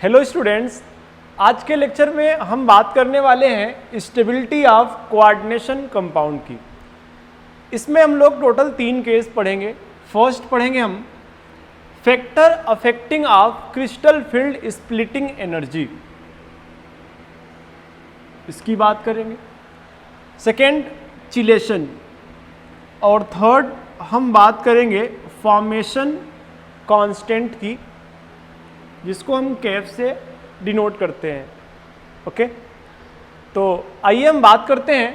Hello students, आज के lecture में हम बात करने वाले हैं स्टेबिलिटी ऑफ कोऑर्डिनेशन कंपाउंड की। इसमें हम लोग टोटल 3 केस पढ़ेंगे। फर्स्ट पढ़ेंगे हम factor affecting of crystal field splitting energy, इसकी बात करेंगे। सेकेंड चिलेशन, और थर्ड हम बात करेंगे फॉर्मेशन कांस्टेंट की, जिसको हम कैफ से डिनोट करते हैं। ओके, तो आइए हम बात करते हैं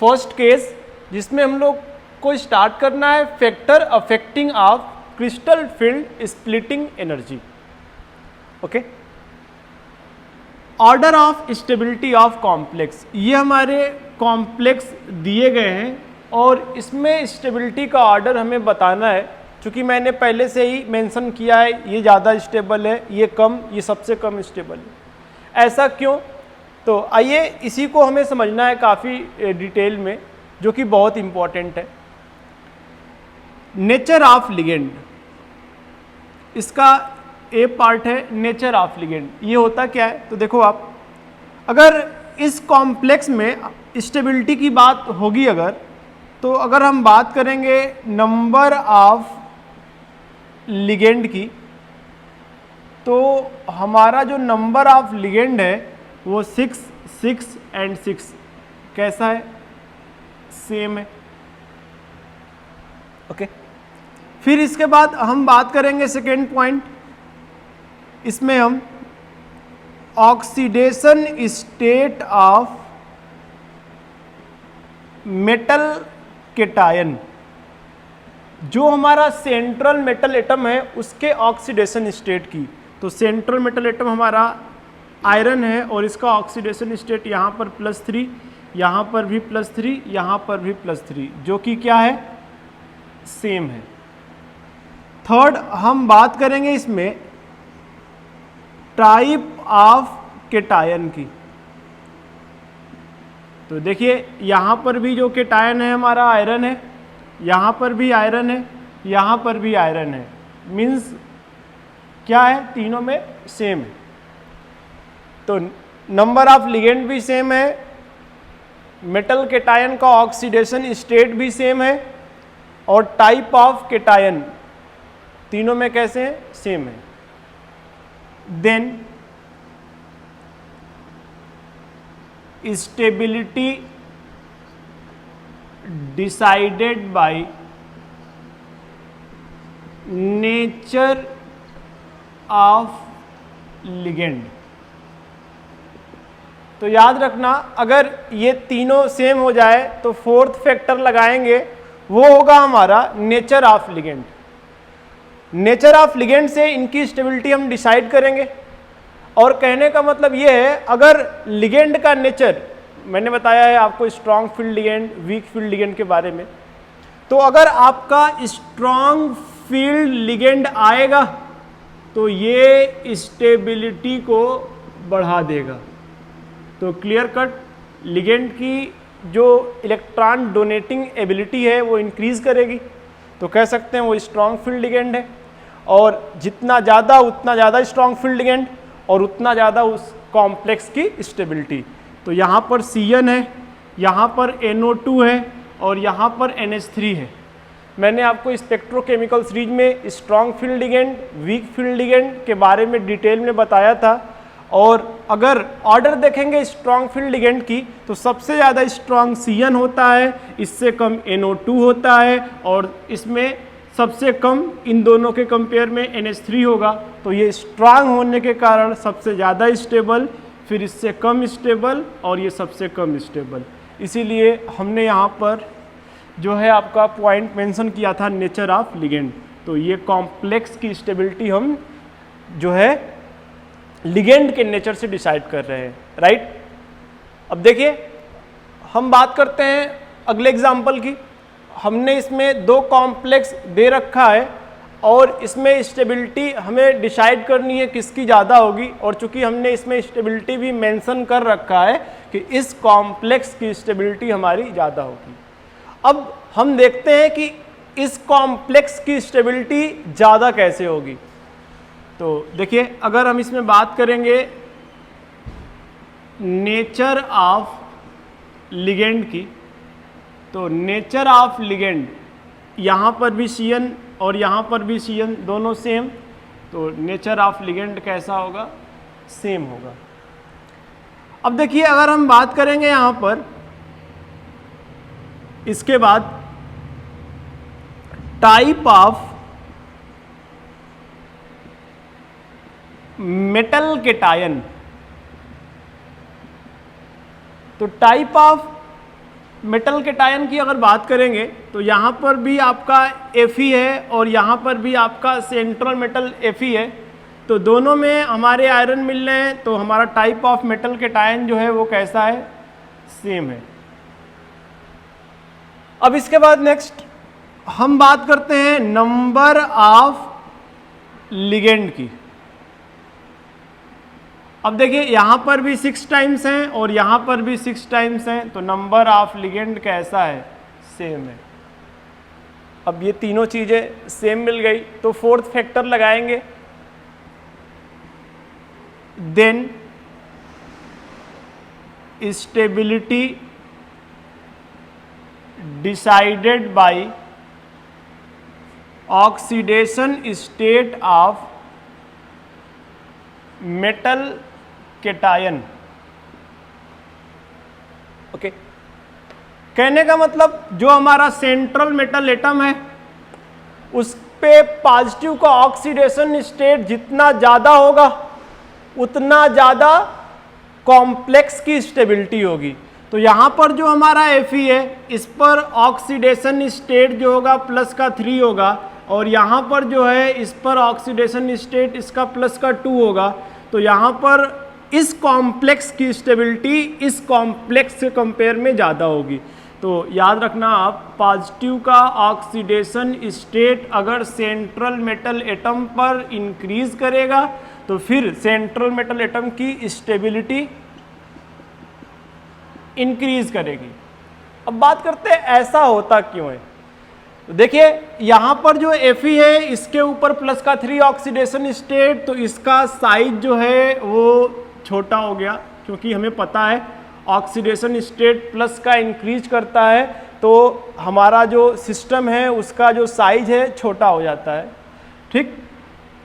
फर्स्ट केस, जिसमें हम लोग को स्टार्ट करना है factor affecting of crystal field splitting energy. Okay, order of stability of complex, ये हमारे कॉम्प्लेक्स दिए गए हैं और इसमें स्टेबिलिटी का ऑर्डर हमें बताना है। चूँकि मैंने पहले से ही मेंशन किया है, ये ज़्यादा स्टेबल है, ये कम, ये सबसे कम स्टेबल है। ऐसा क्यों? तो आइए इसी को हमें समझना है काफ़ी डिटेल में, जो कि बहुत इम्पॉर्टेंट है। नेचर ऑफ लिगेंड, इसका ए पार्ट है नेचर ऑफ लिगेंड। ये होता क्या है? तो देखो आप, अगर इस कॉम्प्लेक्स में स्टेबिलिटी की बात होगी तो अगर हम बात करेंगे नंबर ऑफ लिगेंड की, तो हमारा जो नंबर ऑफ लिगेंड है वो 6, 6 एंड 6 कैसा है? सेम है। ओके, फिर इसके बाद हम बात करेंगे सेकेंड पॉइंट, इसमें हम oxidation state of metal cation, जो हमारा सेंट्रल मेटल एटम है उसके ऑक्सीडेशन स्टेट की। तो सेंट्रल मेटल एटम हमारा आयरन है और इसका ऑक्सीडेशन स्टेट यहाँ पर +3, यहाँ पर भी +3, यहाँ पर भी +3, जो कि क्या है? सेम है। थर्ड हम बात करेंगे इसमें टाइप ऑफ केटायन की। तो देखिए यहाँ पर भी जो केटायन है हमारा आयरन है, यहाँ पर भी आयरन है, यहाँ पर भी आयरन है, मीन्स क्या है? तीनों में सेम है। तो नंबर ऑफ लिगेंड भी सेम है, मेटल केटायन का ऑक्सीडेशन स्टेट भी सेम है, और टाइप ऑफ केटायन तीनों में कैसे हैं? सेम है। Then stability decided by nature of ligand. तो याद रखना, अगर ये तीनों सेम हो जाए तो फोर्थ फैक्टर लगाएंगे, वो होगा हमारा nature of ligand. Nature of ligand से इनकी स्टेबिलिटी हम डिसाइड करेंगे। और कहने का मतलब ये है, अगर लिगेंड का नेचर, मैंने बताया है आपको strong field ligand, weak field ligand के बारे में, तो अगर आपका स्ट्रॉन्ग फील्ड लिगेंड आएगा तो ये स्टेबिलिटी को बढ़ा देगा। तो क्लियर कट, लिगेंड की जो इलेक्ट्रॉन डोनेटिंग एबिलिटी है वो इंक्रीज करेगी, तो कह सकते हैं वो स्ट्रॉन्ग फील्ड लिगेंड है। और जितना ज़्यादा उतना ज़्यादा स्ट्रॉन्ग फील्ड लिगेंड और उतना ज़्यादा उस कॉम्प्लेक्स की स्टेबिलिटी। तो यहाँ पर Cn है, यहाँ पर NO2 है और यहाँ पर NH3 है। मैंने आपको स्पेक्ट्रोकेमिकल सीरीज में strong field ligand, weak field ligand के बारे में डिटेल में बताया था। और अगर ऑर्डर देखेंगे स्ट्रॉन्ग फील्ड लिगेंड की, तो सबसे ज़्यादा स्ट्रॉन्ग Cn होता है, इससे कम NO2 होता है, और इसमें सबसे कम इन दोनों के कंपेयर में NH3 होगा। तो ये स्ट्रांग होने के कारण सबसे ज़्यादा स्टेबल, फिर इससे कम स्टेबल और ये सबसे कम स्टेबल। इसीलिए हमने यहाँ पर जो है आपका पॉइंट मेंशन किया था नेचर ऑफ लिगेंड। तो ये कॉम्प्लेक्स की स्टेबिलिटी हम जो है लिगेंड के नेचर से डिसाइड कर रहे हैं, राइट। अब देखिए हम बात करते हैं अगले एग्जाम्पल की। हमने इसमें 2 कॉम्प्लेक्स दे रखा है और इसमें स्टेबिलिटी हमें डिसाइड करनी है किसकी ज़्यादा होगी। और चूंकि हमने इसमें स्टेबिलिटी भी मेंशन कर रखा है कि इस कॉम्प्लेक्स की स्टेबिलिटी हमारी ज़्यादा होगी। अब हम देखते हैं कि इस कॉम्प्लेक्स की स्टेबिलिटी ज़्यादा कैसे होगी। तो देखिए अगर हम इसमें बात करेंगे नेचर ऑफ लिगेंड की, तो नेचर ऑफ लिगेंड यहाँ पर भी Cn और यहाँ पर भी Cn दोनों सेम, तो नेचर ऑफ लिगेंड कैसा होगा, सेम होगा। अब देखिए अगर हम बात करेंगे यहाँ पर इसके बाद टाइप ऑफ मेटल केटायन, तो टाइप ऑफ मेटल केटायन की अगर बात करेंगे तो यहाँ पर भी आपका Fe है और यहाँ पर भी आपका सेंट्रल मेटल Fe है, तो दोनों में हमारे आयरन मिल रहे हैं, तो हमारा टाइप ऑफ मेटल केटायन जो है वो कैसा है, सेम है। अब इसके बाद नेक्स्ट हम बात करते हैं नंबर ऑफ लिगेंड की। अब देखिए यहाँ पर भी 6 टाइम्स हैं और यहाँ पर भी 6 टाइम्स हैं, तो नंबर ऑफ लिगेंड कैसा है, सेम है। अब ये तीनों चीज़ें सेम मिल गई तो फोर्थ फैक्टर लगाएंगे, then stability decided by oxidation state of metal cation. Okay, कहने का मतलब जो हमारा सेंट्रल मेटल एटम है उस पे पॉजिटिव का ऑक्सीडेशन स्टेट जितना ज़्यादा होगा उतना ज़्यादा कॉम्प्लेक्स की स्टेबिलिटी होगी। तो यहाँ पर जो हमारा Fe है इस पर ऑक्सीडेशन स्टेट जो होगा प्लस का 3 होगा और यहाँ पर जो है इस पर ऑक्सीडेशन स्टेट इसका प्लस का 2 होगा, तो यहाँ पर इस कॉम्प्लेक्स की स्टेबिलिटी इस कॉम्प्लेक्स से कंपेयर में ज़्यादा होगी। तो याद रखना आप, पॉजिटिव का ऑक्सीडेशन स्टेट अगर सेंट्रल मेटल एटम पर इंक्रीज करेगा तो फिर सेंट्रल मेटल एटम की स्टेबिलिटी इंक्रीज करेगी। अब बात करते हैं ऐसा होता क्यों है। तो देखिए यहाँ पर जो Fe है इसके ऊपर प्लस का 3 ऑक्सीडेशन स्टेट, तो इसका साइज जो है वो छोटा हो गया, क्योंकि हमें पता है ऑक्सीडेशन स्टेट प्लस का इंक्रीज करता है तो हमारा जो सिस्टम है उसका जो साइज है छोटा हो जाता है। ठीक,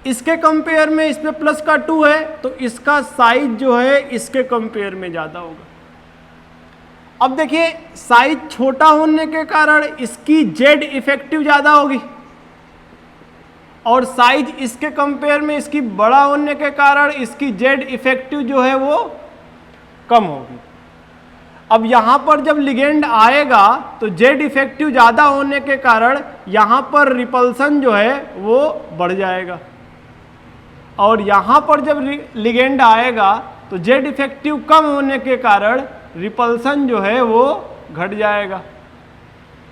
इसके कंपेयर में इस पे प्लस का 2 है तो इसका साइज जो है इसके कंपेयर में ज़्यादा होगा। अब देखिए साइज छोटा होने के कारण इसकी जेड इफेक्टिव ज़्यादा होगी और साइज इसके कंपेयर में इसकी बड़ा होने के कारण इसकी जेड इफेक्टिव जो है वो कम होगी। अब यहाँ पर जब लिगेंड आएगा तो जेड इफेक्टिव ज़्यादा होने के कारण यहाँ पर रिपल्सन जो है वो बढ़ जाएगा और यहाँ पर जब लिगेंड आएगा तो जेड इफेक्टिव कम होने के कारण रिपल्सन जो है वो घट जाएगा।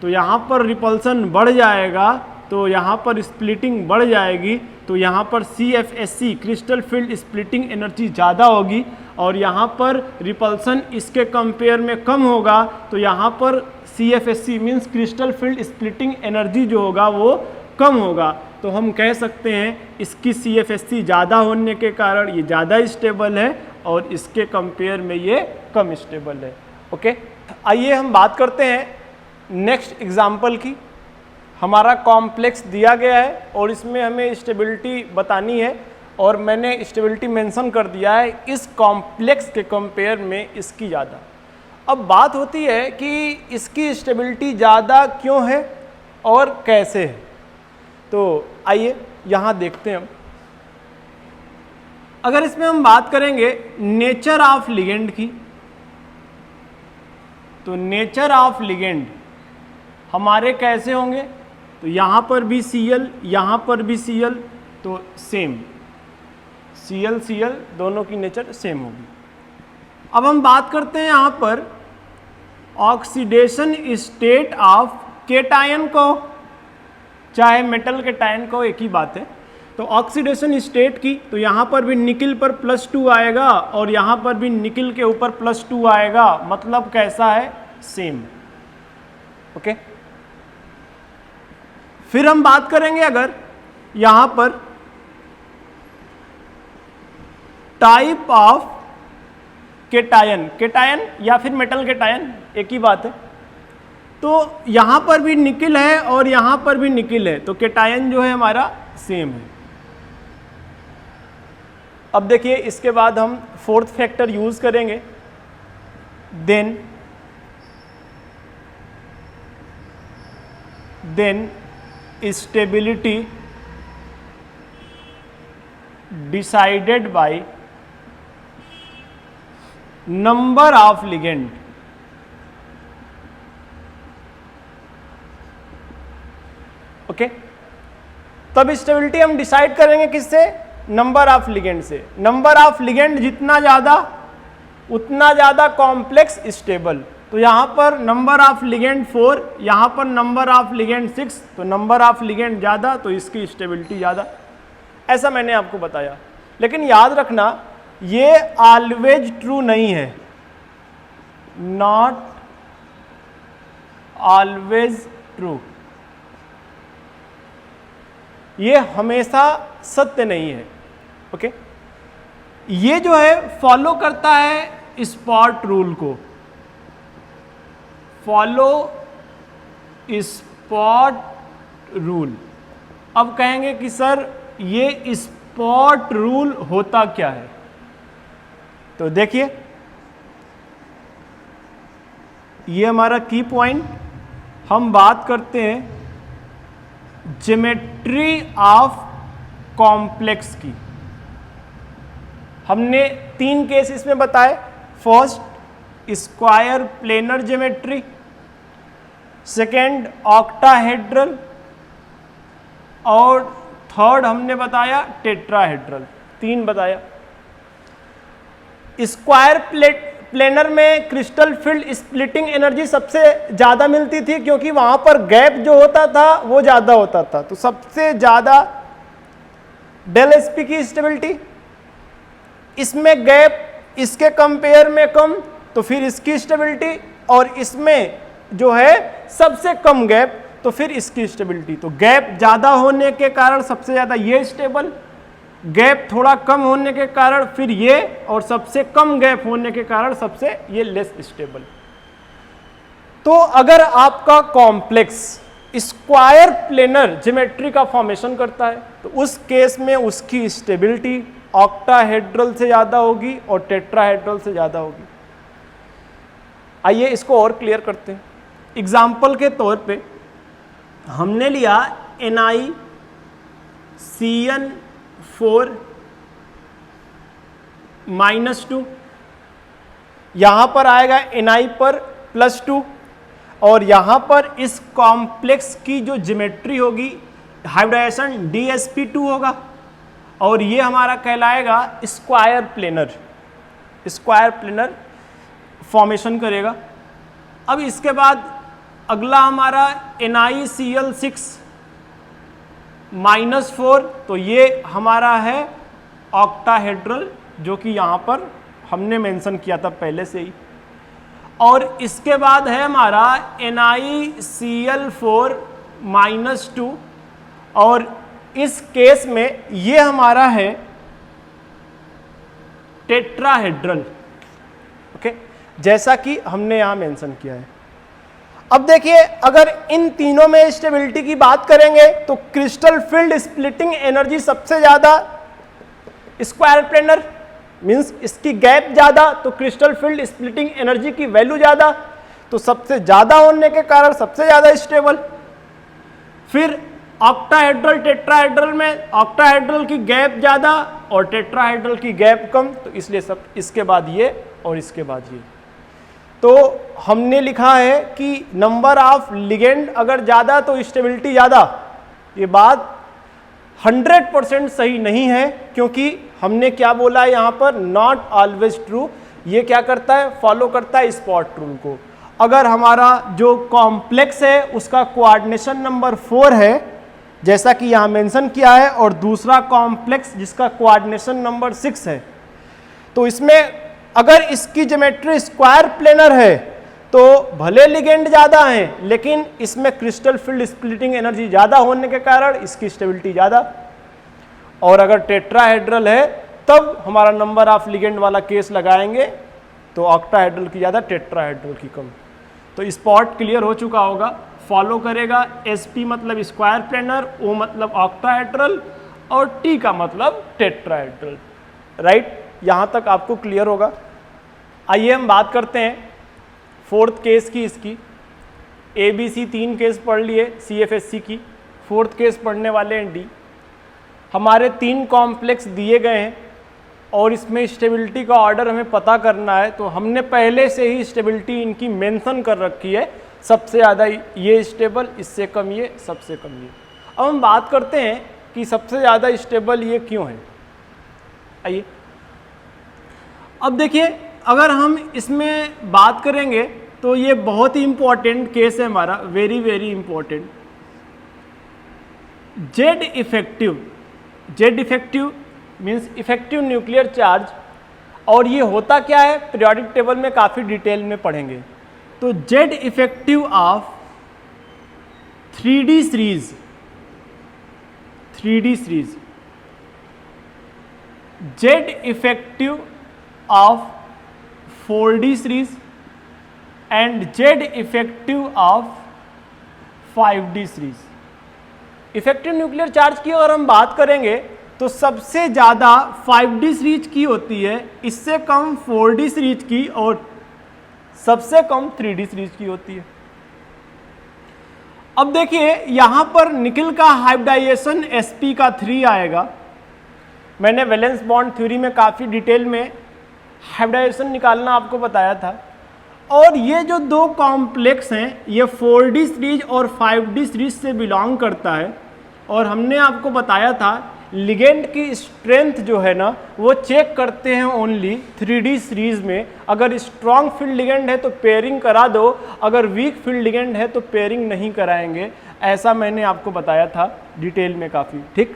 तो यहाँ पर रिपल्सन बढ़ जाएगा तो यहाँ पर स्प्लिटिंग बढ़ जाएगी, तो यहाँ पर CFSC crystal field splitting energy ज़्यादा होगी और यहाँ पर रिपल्सन इसके कंपेयर में कम होगा, तो यहाँ पर CFSC means crystal field splitting energy जो होगा वो कम होगा। तो हम कह सकते हैं इसकी CFSC ज़्यादा होने के कारण ये ज़्यादा स्टेबल है और इसके कंपेयर में ये कम स्टेबल है। ओके, आइए हम बात करते हैं नेक्स्ट एग्जाम्पल की। हमारा कॉम्प्लेक्स दिया गया है और इसमें हमें स्टेबिलिटी बतानी है और मैंने स्टेबिलिटी मेंशन कर दिया है इस कॉम्प्लेक्स के कंपेयर में इसकी ज़्यादा। अब बात होती है कि इसकी स्टेबिलिटी ज़्यादा क्यों है और कैसे है, तो आइए यहाँ देखते हैं हम। अगर इसमें हम बात करेंगे नेचर ऑफ लिगेंड की, तो नेचर ऑफ लिगेंड हमारे कैसे होंगे, तो यहाँ पर भी Cl यहाँ पर भी Cl, तो सेम Cl दोनों की नेचर सेम होगी। अब हम बात करते हैं यहाँ पर ऑक्सीडेशन स्टेट ऑफ केटायन को, चाहे मेटल केटायन को एक ही बात है। तो ऑक्सीडेशन स्टेट की, तो यहाँ पर भी निकिल पर +2 आएगा और यहाँ पर भी निकिल के ऊपर +2 आएगा, मतलब कैसा है, सेम। ओके, फिर हम बात करेंगे अगर यहाँ पर टाइप ऑफ केटायन, केटायन या फिर मेटल केटायन एक ही बात है। तो यहां पर भी निकिल है और यहां पर भी निकिल है, तो केटायन जो है हमारा सेम है। अब देखिए इसके बाद हम फोर्थ फैक्टर यूज करेंगे, then stability decided by number of ligand. Okay, तब स्टेबिलिटी हम डिसाइड करेंगे किससे? नंबर ऑफ लिगेंड से। नंबर ऑफ लिगेंड जितना ज्यादा उतना ज्यादा कॉम्प्लेक्स स्टेबल। तो यहां पर नंबर ऑफ लिगेंड 4, यहां पर नंबर ऑफ लिगेंड 6, तो नंबर ऑफ लिगेंड ज्यादा तो इसकी स्टेबिलिटी ज्यादा। ऐसा मैंने आपको बताया, लेकिन याद रखना ये ऑलवेज ट्रू नहीं है, नॉट ऑलवेज ट्रू, ये हमेशा सत्य नहीं है। ओके, ये जो है फॉलो करता है स्पॉट रूल को, फॉलो स्पॉट रूल। अब कहेंगे कि सर ये स्पॉट रूल होता क्या है? तो देखिए ये हमारा की पॉइंट, हम बात करते हैं ज्योमेट्री ऑफ कॉम्प्लेक्स की। हमने 3 केस इसमें बताए, first square planar geometry, second octahedral और थर्ड हमने बताया टेट्राहेड्रल। 3 बताया। स्क्वायर प्लेनर में क्रिस्टल फील्ड स्प्लिटिंग एनर्जी सबसे ज्यादा मिलती थी, क्योंकि वहां पर गैप जो होता था वो ज्यादा होता था, तो सबसे ज्यादा डेल एसपी की स्टेबिलिटी। इसमें गैप इसके कंपेयर में कम, तो फिर इसकी स्टेबिलिटी, और इसमें जो है सबसे कम गैप, तो फिर इसकी स्टेबिलिटी। तो गैप ज्यादा होने के कारण सबसे ज्यादा ये स्टेबल, गैप थोड़ा कम होने के कारण फिर ये, और सबसे कम गैप होने के कारण सबसे ये लेस स्टेबल। तो अगर आपका कॉम्प्लेक्स स्क्वायर प्लेनर ज्योमेट्री का फॉर्मेशन करता है, तो उस केस में उसकी स्टेबिलिटी ऑक्टाहेड्रल से ज्यादा होगी और टेट्राहेड्रल से ज्यादा होगी। आइए इसको और क्लियर करते हैं। एग्जाम्पल के तौर पे हमने लिया NiCN4 -2, यहां पर आएगा Ni पर +2, और यहां पर इस कॉम्प्लेक्स की जो ज्योमेट्री होगी हाइब्रिडाइजेशन DsP2 होगा, और ये हमारा कहलाएगा square planar, square planar formation करेगा। अब इसके बाद अगला हमारा NiCl6 -4, तो ये हमारा है ऑक्टाहेड्रल, जो कि यहाँ पर हमने मेंशन किया था पहले से ही। और इसके बाद है हमारा NiCl4 -2, और इस केस में ये हमारा है टेट्राहेड्रल। ओके, जैसा कि हमने यहां मेंशन किया है। अब देखिए अगर इन तीनों में स्टेबिलिटी की बात करेंगे, तो क्रिस्टल फील्ड स्प्लिटिंग एनर्जी सबसे ज्यादा स्क्वायर प्लेनर, मींस इसकी गैप ज्यादा, तो क्रिस्टल फील्ड स्प्लिटिंग एनर्जी की वैल्यू ज्यादा, तो सबसे ज्यादा होने के कारण सबसे ज्यादा स्टेबल। फिर ऑक्टाहेड्रल टेट्राहेड्रल में ऑक्टाहेड्रल की गैप ज्यादा और टेट्राहेड्रल की गैप कम, तो इसलिए सब इसके बाद ये और इसके बाद ये। तो हमने लिखा है कि नंबर ऑफ लिगेंड अगर ज्यादा तो स्टेबिलिटी ज्यादा। ये बात 100% सही नहीं है, क्योंकि हमने क्या बोला है यहाँ पर, नॉट ऑलवेज ट्रू। ये क्या करता है, फॉलो करता है स्पॉट रूल को। अगर हमारा जो कॉम्प्लेक्स है उसका कोऑर्डिनेशन नंबर 4 है, जैसा कि यहाँ मेंशन किया है, और दूसरा कॉम्प्लेक्स जिसका कोऑर्डिनेशन नंबर 6 है, तो इसमें अगर इसकी ज्योमेट्री स्क्वायर प्लेनर है तो भले लिगेंड ज्यादा हैं, लेकिन इसमें क्रिस्टल फील्ड स्प्लिटिंग एनर्जी ज्यादा होने के कारण इसकी स्टेबिलिटी ज्यादा। और अगर टेट्राहेड्रल है तब हमारा नंबर ऑफ लिगेंड वाला केस लगाएंगे तो ऑक्टाहेड्रल की ज़्यादा, टेट्राहेड्रल की कम। तो स्पॉट क्लियर हो चुका होगा। फॉलो करेगा SP मतलब स्क्वायर प्लेनर, O मतलब ऑक्टाहेड्रल और T का मतलब टेट्राहेड्रल। राइट, यहाँ तक आपको क्लियर होगा। आइए हम बात करते हैं फोर्थ केस की। इसकी ABC 3 केस पढ़ लिए CFSC की, फोर्थ केस पढ़ने वाले हैं D। हमारे 3 कॉम्प्लेक्स दिए गए हैं और इसमें स्टेबिलिटी का ऑर्डर हमें पता करना है, तो हमने पहले से ही स्टेबिलिटी इनकी मेंशन कर रखी है। सबसे ज़्यादा ये स्टेबल, इससे कम ये, सबसे कम ये। अब हम बात करते हैं कि सबसे ज़्यादा स्टेबल ये क्यों है। आइए अब देखिए, अगर हम इसमें बात करेंगे तो ये बहुत ही इंपॉर्टेंट केस है हमारा, very very important. Z effective means effective nuclear charge. और ये होता क्या है, पीरियोडिक टेबल में काफ़ी डिटेल में पढ़ेंगे। तो Z effective of 3D series, Z effective of 4D series and Z effective of 5D series. Effective nuclear charge की अगर हम बात करेंगे तो सबसे ज़्यादा 5D सीरीज की होती है, इससे कम 4D सीरीज की और सबसे कम 3D सीरीज की होती है। अब देखिए यहाँ पर निकिल का हाइब्रिडाइजेशन sp का 3 आएगा। मैंने वैलेंस बॉन्ड थ्योरी में काफ़ी डिटेल में हाइब्रिडाइजेशन निकालना आपको बताया था। और ये जो 2 कॉम्प्लेक्स हैं ये 4D सीरीज और 5D सीरीज से बिलोंग करता है। और हमने आपको बताया था लिगेंड की स्ट्रेंथ जो है ना वो चेक करते हैं ओनली 3D सीरीज में। अगर स्ट्रॉन्ग फील्ड लिगेंड है तो पेयरिंग करा दो, अगर वीक फील्ड लिगेंड है तो पेयरिंग नहीं कराएंगे। ऐसा मैंने आपको बताया था डिटेल में काफ़ी, ठीक।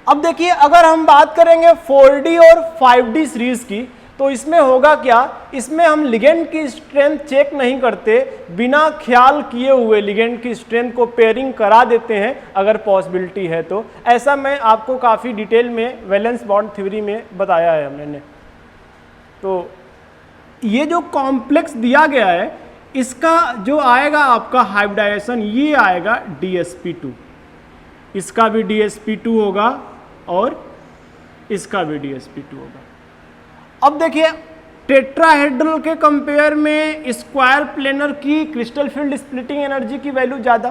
अब देखिए अगर हम बात करेंगे 4D और 5D सीरीज की तो इसमें होगा क्या, इसमें हम लिगेंड की स्ट्रेंथ चेक नहीं करते, बिना ख्याल किए हुए लिगेंड की स्ट्रेंथ को पेयरिंग करा देते हैं अगर पॉसिबिलिटी है तो। ऐसा मैं आपको काफ़ी डिटेल में वैलेंस बॉन्ड थ्योरी में बताया है मैंने। तो ये जो कॉम्प्लेक्स दिया गया है इसका जो आएगा आपका हाइब्रिडाइजेशन ये आएगा DsP2, इसका भी DsP2 होगा और इसका भी DsP2 होगा। अब देखिए टेट्राहेड्रल के कंपेयर में स्क्वायर प्लेनर की क्रिस्टल फील्ड स्प्लिटिंग एनर्जी की वैल्यू ज़्यादा,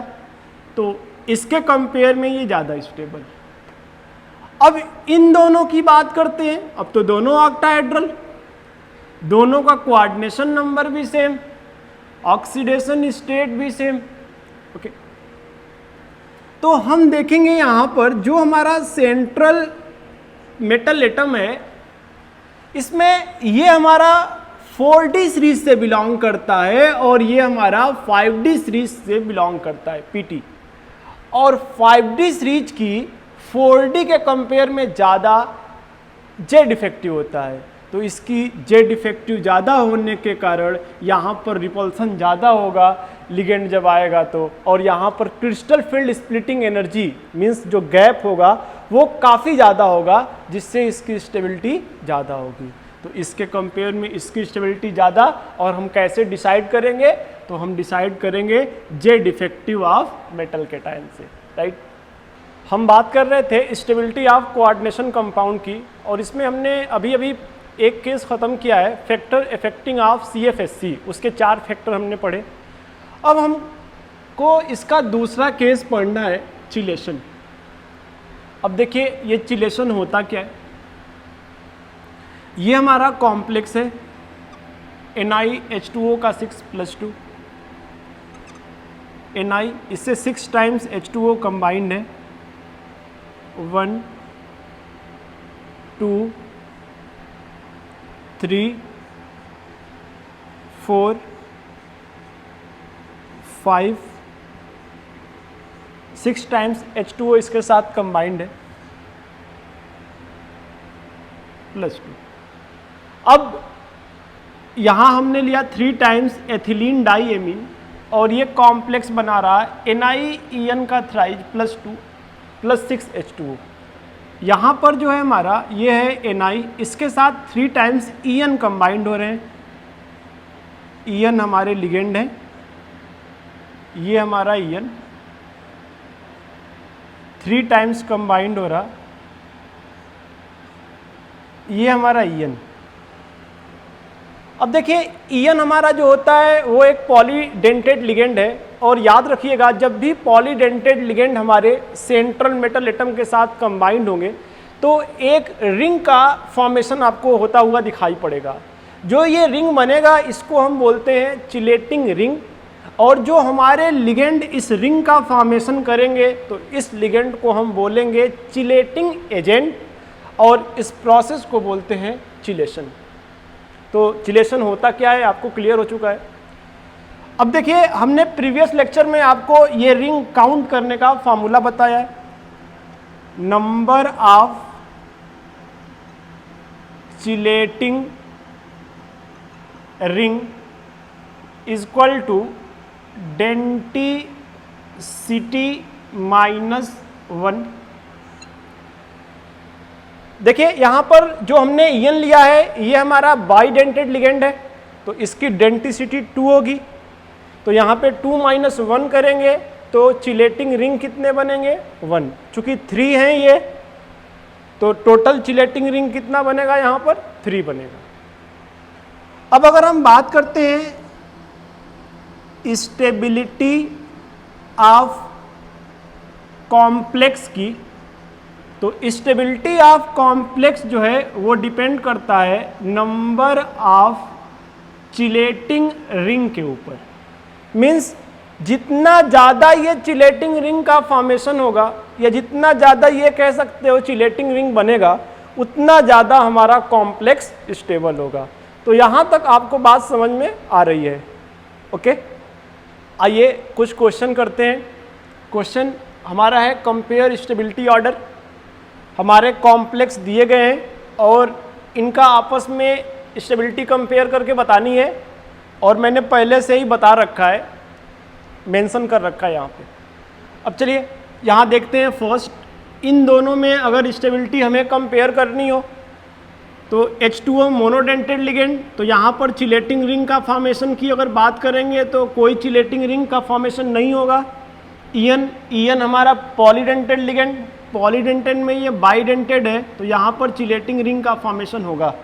तो इसके कंपेयर में ये ज़्यादा स्टेबल। अब इन दोनों की बात करते हैं। अब तो दोनों ऑक्टाहेड्रल, दोनों का कोऑर्डिनेशन नंबर भी सेम, ऑक्सीडेशन स्टेट भी सेम, ओके। तो हम देखेंगे यहाँ पर जो हमारा सेंट्रल मेटल एटम है इसमें ये हमारा 4D सीरीज से बिलोंग करता है और ये हमारा 5D सीरीज से बिलोंग करता है PT। और 5D सीरीज की 4D के कंपेयर में ज़्यादा जेड इफेक्टिव होता है, तो इसकी जेड इफेक्टिव ज़्यादा होने के कारण यहाँ पर रिपल्सन ज़्यादा होगा लिगेंड जब आएगा तो। और यहाँ पर crystal field splitting energy means जो गैप होगा वो काफ़ी ज़्यादा होगा, जिससे इसकी स्टेबिलिटी ज़्यादा होगी। तो इसके कंपेयर में इसकी स्टेबिलिटी ज़्यादा। और हम कैसे डिसाइड करेंगे, तो हम डिसाइड करेंगे Z effective of metal cation से, राइट। हम बात कर रहे थे स्टेबिलिटी ऑफ कोऑर्डिनेशन कंपाउंड की, और इसमें हमने अभी अभी एक केस ख़त्म किया है फैक्टर इफेक्टिंग ऑफ CFSC, उसके 4 फैक्टर हमने पढ़े। अब हमको इसका दूसरा केस पढ़ना है चिलेशन। अब देखिए ये चिलेशन होता क्या है, ये हमारा कॉम्प्लेक्स है NiH2O का 6+2, Ni इससे 6 टाइम्स H2O कंबाइंड है, 1 2 3 4 5 6 टाइम्स H2O इसके साथ कंबाइंड है +2। अब यहाँ हमने लिया 3 टाइम्स एथिलीन डाईएमीन और ये कॉम्प्लेक्स बना रहा है NiEN का थ्राइज +2 +6 H2O। यहाँ पर जो है हमारा ये है Na, इसके साथ 3 टाइम्स En कंबाइंड हो रहे हैं। En हमारे लिगेंड है, ये हमारा En 3 टाइम्स कंबाइंड हो रहा, ये हमारा En। अब देखिए En हमारा जो होता है वो एक पॉलीडेंटेड लिगेंड है, और याद रखिएगा जब भी पॉलीडेंटेड लिगेंड हमारे सेंट्रल मेटल एटम के साथ कंबाइंड होंगे तो एक रिंग का फॉर्मेशन आपको होता हुआ दिखाई पड़ेगा। जो ये रिंग बनेगा इसको हम बोलते हैं चिलेटिंग रिंग, और जो हमारे लिगेंड इस रिंग का फॉर्मेशन करेंगे तो इस लिगेंड को हम बोलेंगे चिलेटिंग एजेंट, और इस प्रोसेस को बोलते हैं चिलेशन। तो चिलेशन होता क्या है आपको क्लियर हो चुका है। अब देखिए हमने प्रीवियस लेक्चर में आपको ये रिंग काउंट करने का फॉर्मूला बताया है, number of chelating ring is equal to denticity -1। देखिए यहां पर जो हमने En लिया है ये हमारा बाइडेंटेड लिगेंड है, तो इसकी डेंसिटी 2 होगी। तो यहाँ पे 2 - 1 करेंगे तो चिलेटिंग रिंग कितने बनेंगे 1, चूंकि 3 हैं ये, तो टोटल चिलेटिंग रिंग कितना बनेगा यहाँ पर 3 बनेगा। अब अगर हम बात करते हैं स्टेबिलिटी ऑफ कॉम्प्लेक्स की, तो स्टेबिलिटी ऑफ कॉम्प्लेक्स जो है वो डिपेंड करता है नंबर ऑफ चिलेटिंग रिंग के ऊपर। मीन्स जितना ज़्यादा ये चिलेटिंग रिंग का फॉर्मेशन होगा, या जितना ज़्यादा ये कह सकते हो चिलेटिंग रिंग बनेगा, उतना ज़्यादा हमारा कॉम्प्लेक्स स्टेबल होगा। तो यहाँ तक आपको बात समझ में आ रही है। ओके, आइए कुछ क्वेश्चन करते हैं। क्वेश्चन हमारा है कंपेयर स्टेबिलिटी ऑर्डर। हमारे कॉम्प्लेक्स दिए गए हैं और इनका आपस में स्टेबिलिटी कंपेयर करके बतानी है, और मैंने पहले से ही बता रखा है, मेंशन कर रखा है यहाँ पे। अब चलिए यहाँ देखते हैं। फर्स्ट, इन दोनों में अगर स्टेबिलिटी हमें कंपेयर करनी हो तो H2O मोनोडेंटेड लिगेंड, तो यहाँ पर चिलेटिंग रिंग का फॉर्मेशन की अगर बात करेंगे तो कोई चिलेटिंग रिंग का फॉर्मेशन नहीं होगा। En हमारा पॉलीडेंटेड लिगेंड, पॉलीडेंटेड में ये बाइडेंटेड है, तो यहाँ पर चिलेटिंग रिंग का फॉर्मेशन होगा।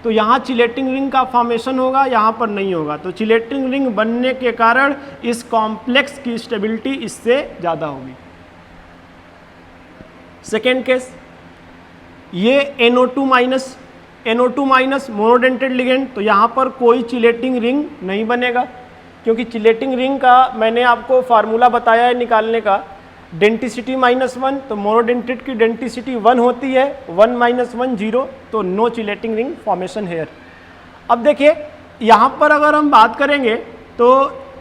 तो यहाँ चिलेटिंग रिंग का फॉर्मेशन होगा, यहाँ पर नहीं होगा। तो चिलेटिंग रिंग बनने के कारण इस कॉम्प्लेक्स की स्टेबिलिटी इससे ज़्यादा होगी। सेकेंड केस, ये NO2 माइनस मोनोडेंटेड लिगेंड, तो यहाँ पर कोई चिलेटिंग रिंग नहीं बनेगा, क्योंकि चिलेटिंग रिंग का मैंने आपको फार्मूला बताया है निकालने का, डेंसिटी -1, तो मोनोडेंटेड की डेंसिटी 1 होती है, 1 - 1 0, तो no chelating ring formation here. अब देखिए यहाँ पर अगर हम बात करेंगे तो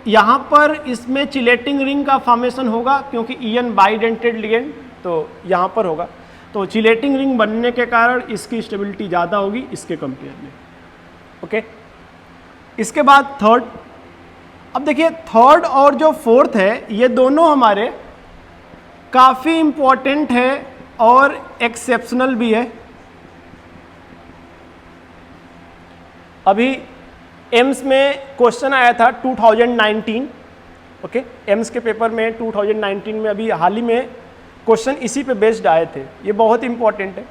यहाँ पर इसमें चिलेटिंग रिंग का फॉर्मेशन होगा, क्योंकि En बाइडेंटेड लिगेंड, तो यहाँ पर होगा। तो चिलेटिंग रिंग बनने के कारण इसकी स्टेबिलिटी ज़्यादा होगी इसके कंपेयर में। ओके, इसके बाद थर्ड। अब देखिए थर्ड और जो फोर्थ है ये दोनों हमारे काफ़ी इम्पोर्टेंट है और एक्सेप्शनल भी है। अभी एम्स में क्वेश्चन आया था 2019, ओके, एम्स के पेपर में 2019 में अभी हाल ही में क्वेश्चन इसी पे बेस्ड आए थे, ये बहुत इंपॉर्टेंट है।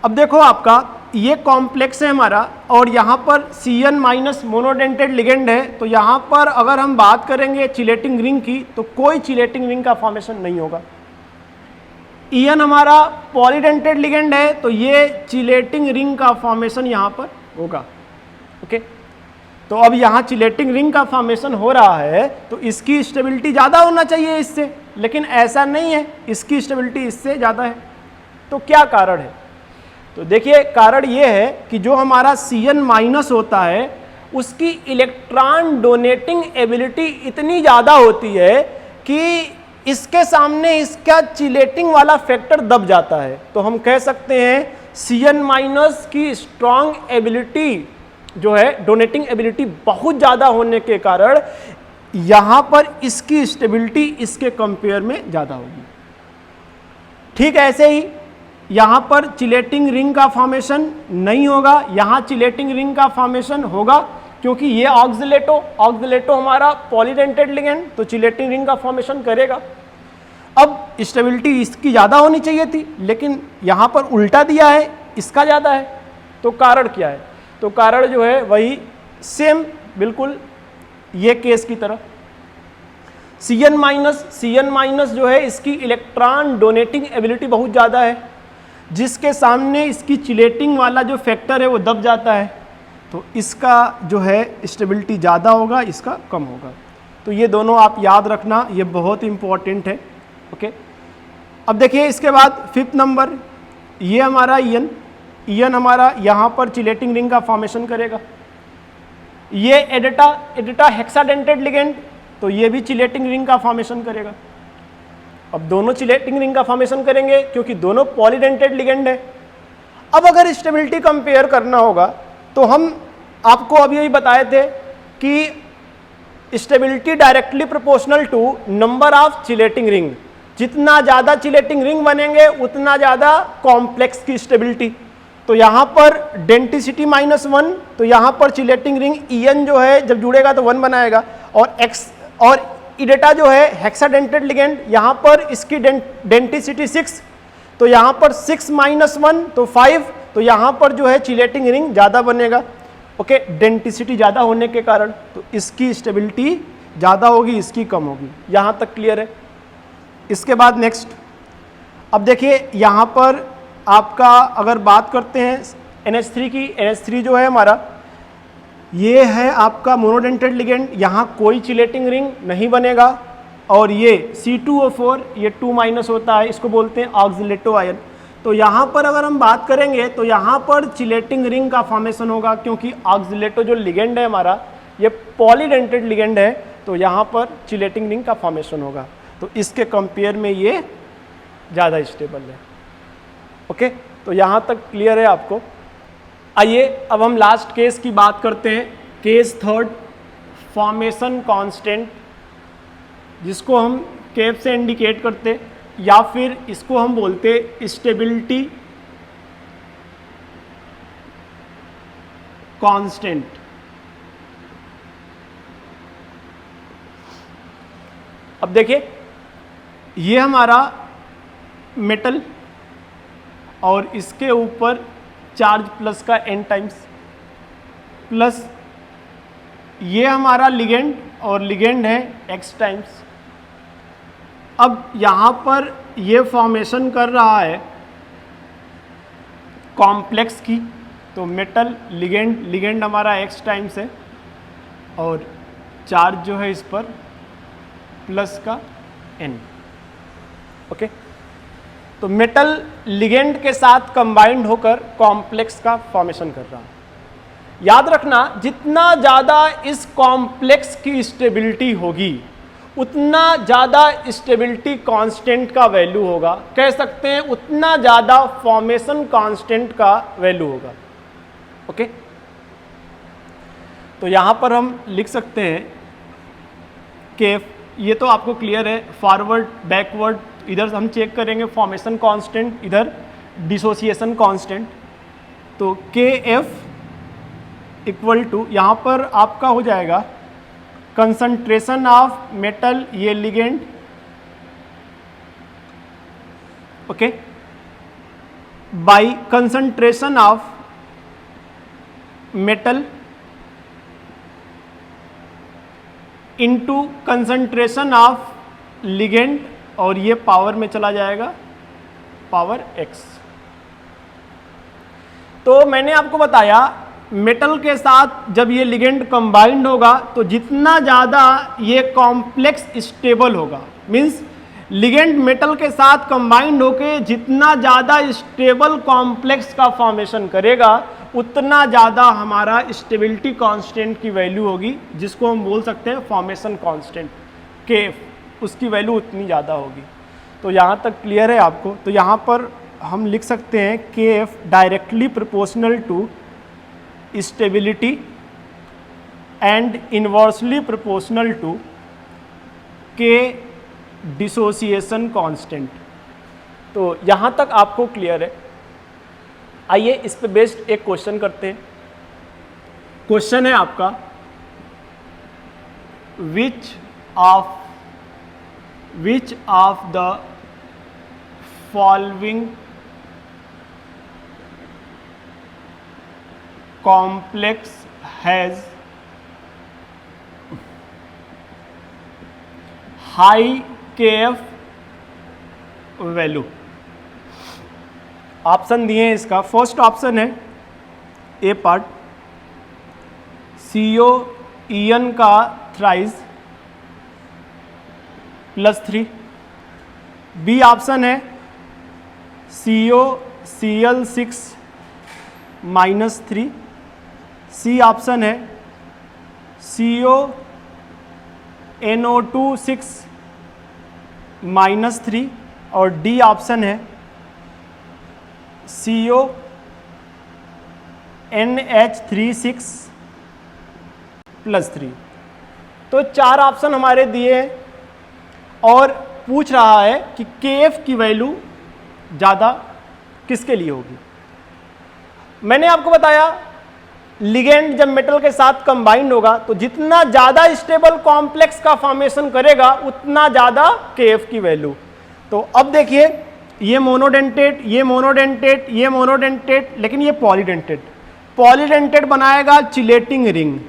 अब देखो आपका ये कॉम्प्लेक्स है हमारा, और यहाँ पर Cn माइनस मोनोडेंटेड लिगेंड है, तो यहाँ पर अगर हम बात करेंगे चिलेटिंग रिंग की तो कोई चिलेटिंग रिंग का फॉर्मेशन नहीं होगा। En हमारा पॉलीडेंटेड लिगेंड है, तो ये चिलेटिंग रिंग का फॉर्मेशन यहाँ पर होगा। ओके, तो अब यहाँ चिलेटिंग रिंग का फॉर्मेशन हो रहा है तो इसकी स्टेबिलिटी ज़्यादा होना चाहिए इससे, लेकिन ऐसा नहीं है, इसकी स्टेबिलिटी इससे ज़्यादा है। तो क्या कारण है? तो देखिए कारण ये है कि जो हमारा Cn माइनस होता है उसकी इलेक्ट्रॉन डोनेटिंग एबिलिटी इतनी ज़्यादा होती है कि इसके सामने इसका चिलेटिंग वाला फैक्टर दब जाता है। तो हम कह सकते हैं Cn माइनस की स्ट्रॉन्ग एबिलिटी जो है, डोनेटिंग एबिलिटी बहुत ज़्यादा होने के कारण यहाँ पर इसकी स्टेबिलिटी इसके कंपेयर में ज़्यादा होगी। ठीक ऐसे ही यहाँ पर चिलेटिंग रिंग का फॉर्मेशन नहीं होगा, यहाँ चिलेटिंग रिंग का फॉर्मेशन होगा, क्योंकि ये ऑक्सिलेटो हमारा पॉलीडेंटेड लिगेंड, तो चिलेटिंग रिंग का फॉर्मेशन करेगा। अब स्टेबिलिटी इसकी ज़्यादा होनी चाहिए थी, लेकिन यहाँ पर उल्टा दिया है, इसका ज़्यादा है। तो कारण क्या है? तो कारण जो है वही सेम बिल्कुल ये केस की तरह। Cn माइनस जो है इसकी इलेक्ट्रॉन डोनेटिंग एबिलिटी बहुत ज़्यादा है, जिसके सामने इसकी चिलेटिंग वाला जो फैक्टर है वो दब जाता है, तो इसका जो है स्टेबिलिटी ज़्यादा होगा, इसका कम होगा। तो ये दोनों आप याद रखना, ये बहुत इंपॉर्टेंट है। ओके, अब देखिए इसके बाद 5th नंबर, ये हमारा ईएन हमारा यहाँ पर चिलेटिंग रिंग का फॉर्मेशन करेगा। ये एडिटा हेक्साडेंटेड लिगेंड, तो ये भी चिलेटिंग रिंग का फॉर्मेशन करेगा। अब दोनों चिलेटिंग रिंग का फॉर्मेशन करेंगे क्योंकि दोनों पॉलीडेंटेड लिगेंड है। अब अगर स्टेबिलिटी कंपेयर करना होगा तो हम आपको अभी यही बताए थे कि stability directly proportional to number of chelating ring, जितना ज़्यादा चिलेटिंग रिंग बनेंगे उतना ज़्यादा कॉम्प्लेक्स की स्टेबिलिटी। तो यहाँ पर डेंटिसिटी -1, तो यहाँ पर चिलेटिंग रिंग EN जो है जब जुड़ेगा तो 1 बनाएगा, और इडेटा जो है हेक्साडेंटेड लिगेंड, यहाँ पर इसकी डेंटिसिटी 6, तो यहाँ पर 6 - 1 तो 5, तो यहाँ पर जो है चिलेटिंग रिंग ज़्यादा बनेगा। ओके, डेंटिसिटी ज़्यादा होने के कारण तो इसकी स्टेबिलिटी ज़्यादा होगी, इसकी कम होगी। यहाँ तक क्लियर है? इसके बाद नेक्स्ट, अब देखिए यहाँ पर आपका अगर बात करते हैं NH3 की, NH3 जो है हमारा, ये है आपका मोनोडेंटेड लिगेंड, यहाँ कोई चिलेटिंग रिंग नहीं बनेगा, और ये C2O4 ये 2- होता है, इसको बोलते हैं ऑक्सिलेटो आयन। तो यहाँ पर अगर हम बात करेंगे तो यहाँ पर चिलेटिंग रिंग का फॉर्मेशन होगा, क्योंकि ऑक्सिलेटो जो लिगेंड है हमारा ये पॉलीडेंटेड लिगेंड है, तो यहाँ पर चिलेटिंग रिंग का फॉर्मेशन होगा। तो इसके कंपेयर में ये ज़्यादा स्टेबल है। ओके, तो यहाँ तक क्लियर है आपको? आइए अब हम लास्ट केस की बात करते हैं, केस 3rd, फॉर्मेशन कांस्टेंट, जिसको हम कैप से इंडिकेट करते, या फिर इसको हम बोलते स्टेबिलिटी कांस्टेंट। अब देखिए ये हमारा मेटल और इसके ऊपर चार्ज प्लस का n टाइम्स, प्लस ये हमारा लिगेंड और लिगेंड है x टाइम्स। अब यहाँ पर ये फॉर्मेशन कर रहा है कॉम्प्लेक्स की, तो मेटल लिगेंड हमारा x टाइम्स है, और चार्ज जो है इस पर प्लस का n। ओके, तो मेटल लिगेंड के साथ कंबाइंड होकर कॉम्प्लेक्स का फॉर्मेशन कर रहा है। याद रखना, जितना ज़्यादा इस कॉम्प्लेक्स की स्टेबिलिटी होगी उतना ज़्यादा स्टेबिलिटी कांस्टेंट का वैल्यू होगा, कह सकते हैं उतना ज़्यादा फॉर्मेशन कांस्टेंट का वैल्यू होगा। ओके, तो यहाँ पर हम लिख सकते हैं कि ये तो आपको क्लियर है, फॉरवर्ड बैकवर्ड इधर हम चेक करेंगे फॉर्मेशन कांस्टेंट, इधर डिसोसिएशन कांस्टेंट। तो KF इक्वल टू यहाँ पर आपका हो जाएगा कंसंट्रेशन ऑफ मेटल, ये ligand, okay, by concentration of metal into concentration of ligand, और ये पावर में चला जाएगा पावर x। तो मैंने आपको बताया मेटल के साथ जब ये लिगेंड कंबाइंड होगा तो जितना ज़्यादा ये कॉम्प्लेक्स स्टेबल होगा, मींस लिगेंड मेटल के साथ कंबाइंड होके जितना ज़्यादा स्टेबल कॉम्प्लेक्स का फॉर्मेशन करेगा उतना ज़्यादा हमारा स्टेबिलिटी कांस्टेंट की वैल्यू होगी, जिसको हम बोल सकते हैं फॉर्मेशन कांस्टेंट के, उसकी वैल्यू उतनी ज़्यादा होगी। तो यहाँ तक क्लियर है आपको? तो यहाँ पर हम लिख सकते हैं KF directly proportional to stability and inversely proportional to K dissociation constant. तो यहाँ तक आपको क्लियर है। आइए इस पे बेस्ड एक क्वेश्चन करते हैं। क्वेश्चन है आपका, which of the following complex has high kf value. Option दिए हैं इसका। फर्स्ट ऑप्शन है ए पार्ट, CO का थ्राइस +3। बी ऑप्शन है COCl6 -3। सी ऑप्शन है CONO2 6 -3 और डी ऑप्शन है CONH36 +3। तो 4 ऑप्शन हमारे दिए हैं और पूछ रहा है कि KF की वैल्यू ज़्यादा किसके लिए होगी। मैंने आपको बताया लिगेंड जब मेटल के साथ कंबाइंड होगा तो जितना ज़्यादा स्टेबल कॉम्प्लेक्स का फॉर्मेशन करेगा उतना ज़्यादा KF की वैल्यू। तो अब देखिए, ये मोनोडेंटेट, ये मोनोडेंटेट, ये मोनोडेंटेट, लेकिन ये पॉलीडेंटेट। पॉलीडेंटेट बनाएगा चिलेटिंग रिंग,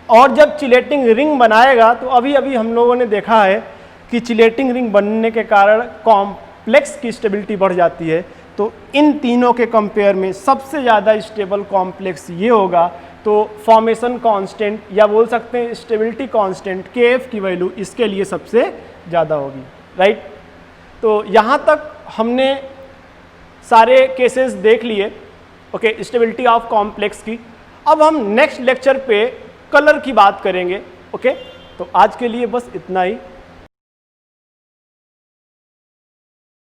और जब चिलेटिंग रिंग बनाएगा तो अभी अभी हम लोगों ने देखा है कि चिलेटिंग रिंग बनने के कारण कॉम्प्लेक्स की स्टेबिलिटी बढ़ जाती है। तो इन तीनों के कंपेयर में सबसे ज़्यादा स्टेबल कॉम्प्लेक्स ये होगा। तो फॉर्मेशन कांस्टेंट या बोल सकते हैं स्टेबिलिटी कांस्टेंट KF की वैल्यू इसके लिए सबसे ज़्यादा होगी, राइट। तो यहाँ तक हमने सारे केसेस देख लिए, ओके, स्टेबिलिटी ऑफ कॉम्प्लेक्स की। अब हम नेक्स्ट लेक्चर पे कलर की बात करेंगे, ओके। तो आज के लिए बस इतना ही।